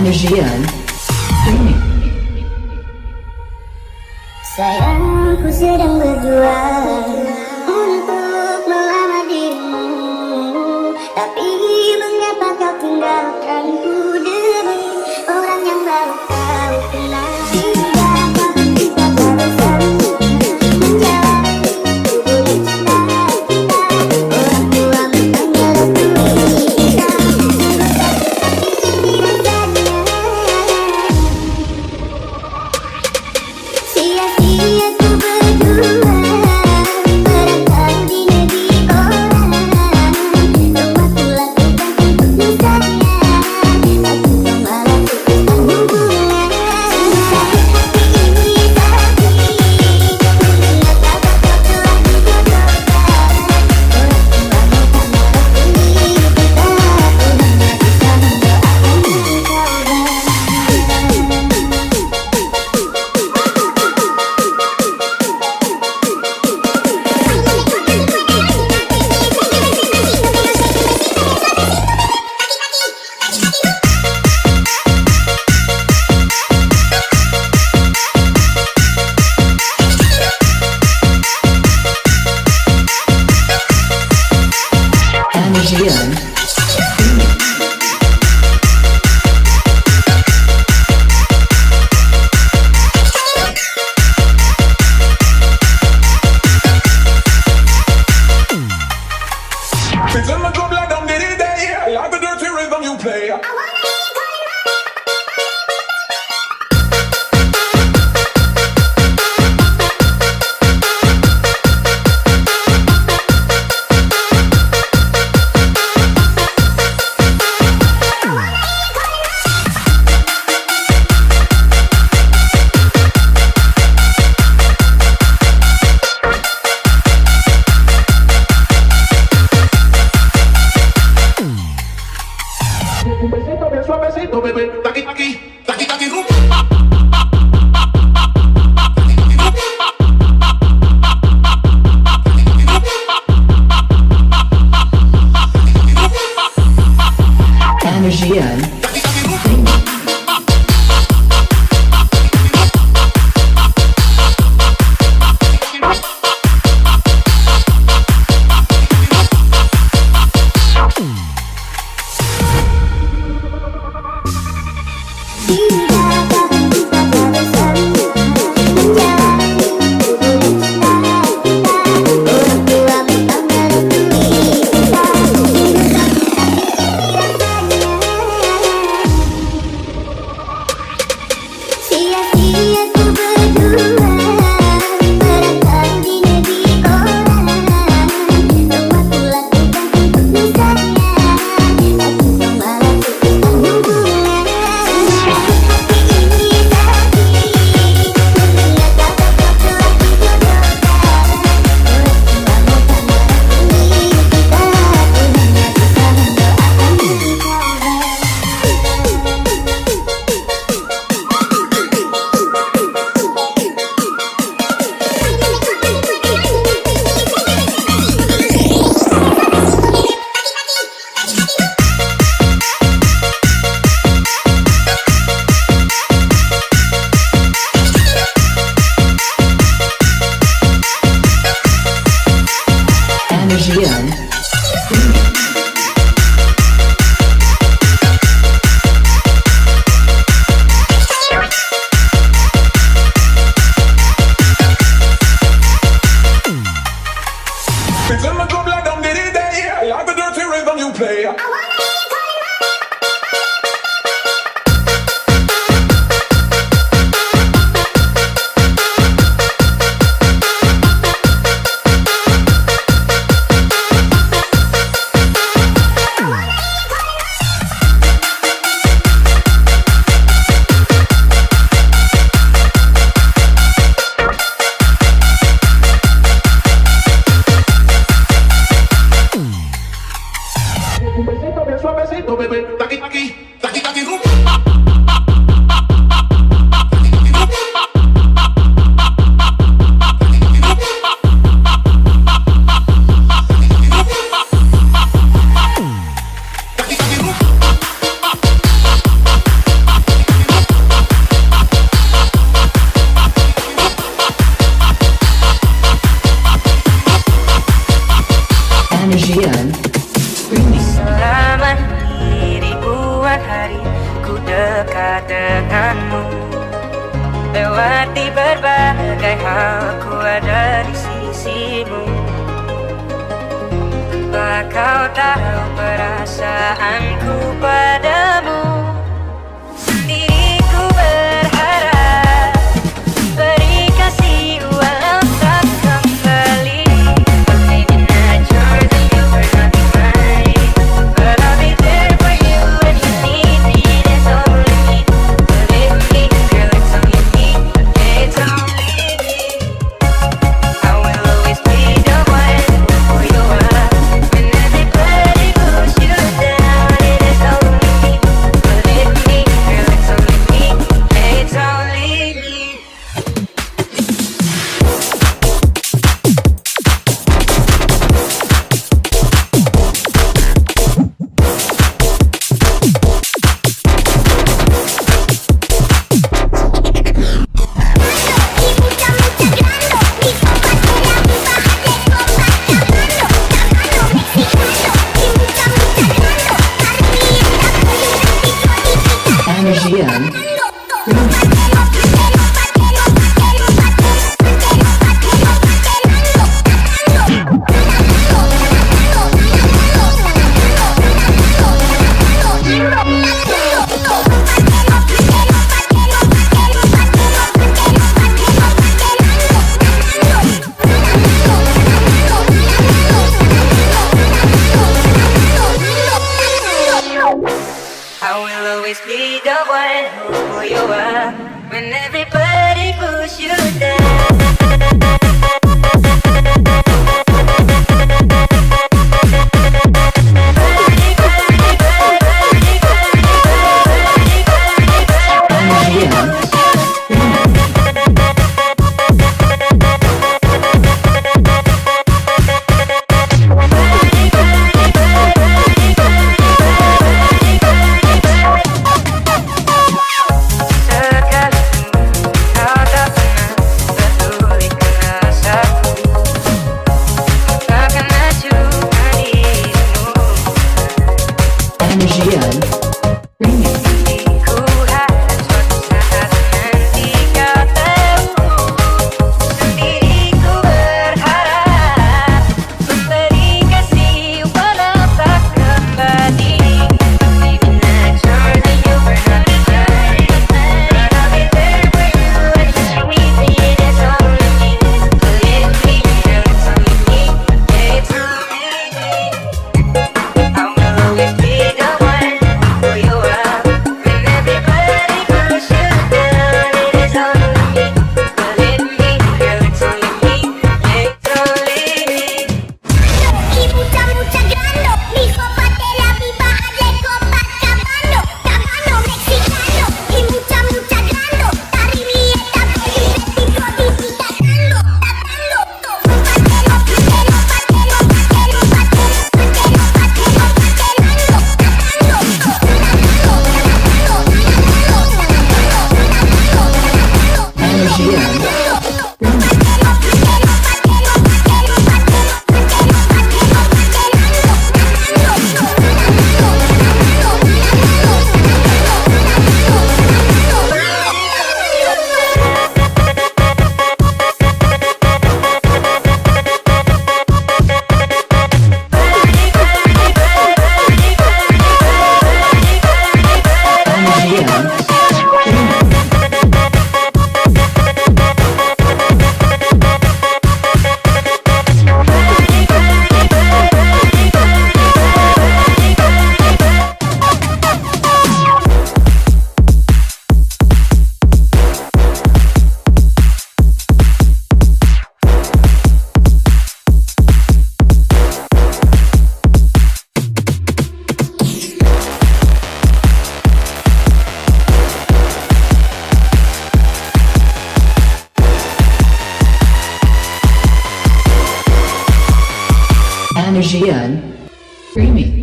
Berjuang. Sayangku sedang berjuang untuk melamar dirimu, tapi mengapa kau tinggalkanku demi orang yang baru kau kenal? Hingga kapan kita bersama menjalani hubungan cinta kita? Orang tua bertanya restui kita, sungguh sakit hati rasanya. Sia-sia ku berjuang merantau di negeri orang. Semua ku lakukan untuk misalnya aku kau malah putuskan hubungan. Sungguh sakit hati ini, tapi mengapa kau telah dijodohkan? Orang tua bertanya restui kita, ku hanya bisa mendoakan Berjuang. It's in my club like I'm getting there. Like the dirty rhythm you play. Un besito bien suavecito, bebé. Taqui, taqui, taqui, taqui, rum. Berjuang. hingga kapan kita bersama menjalani hubungan cinta kita? Orang tua bertanya restui kita, sungguh sakit hati ini rasanya. Sia-sia ku berjuang merantau di negeri orang. Semua ku lakukan untuk misalnya aku kau malah putuskan hubungan. Sungguh sakit hati dekat denganmu. Lewati berbagai hal ku ada di sisimu. Bila kau tahu perasaanku padamu, sendiri ku berharap beri kasih walau tak kembali. Maybe not yours and you were not mine, but I'll be there for you when you need me. It's only me, believe me, girl, it's only me, it's only me. I will always be the one who you are. When everybody puts you down, it is only me, believe me, girl, it's only me, it's only me. Berjuang. I will always be the one who you are when everybody puts you down. Berjuang. Remix.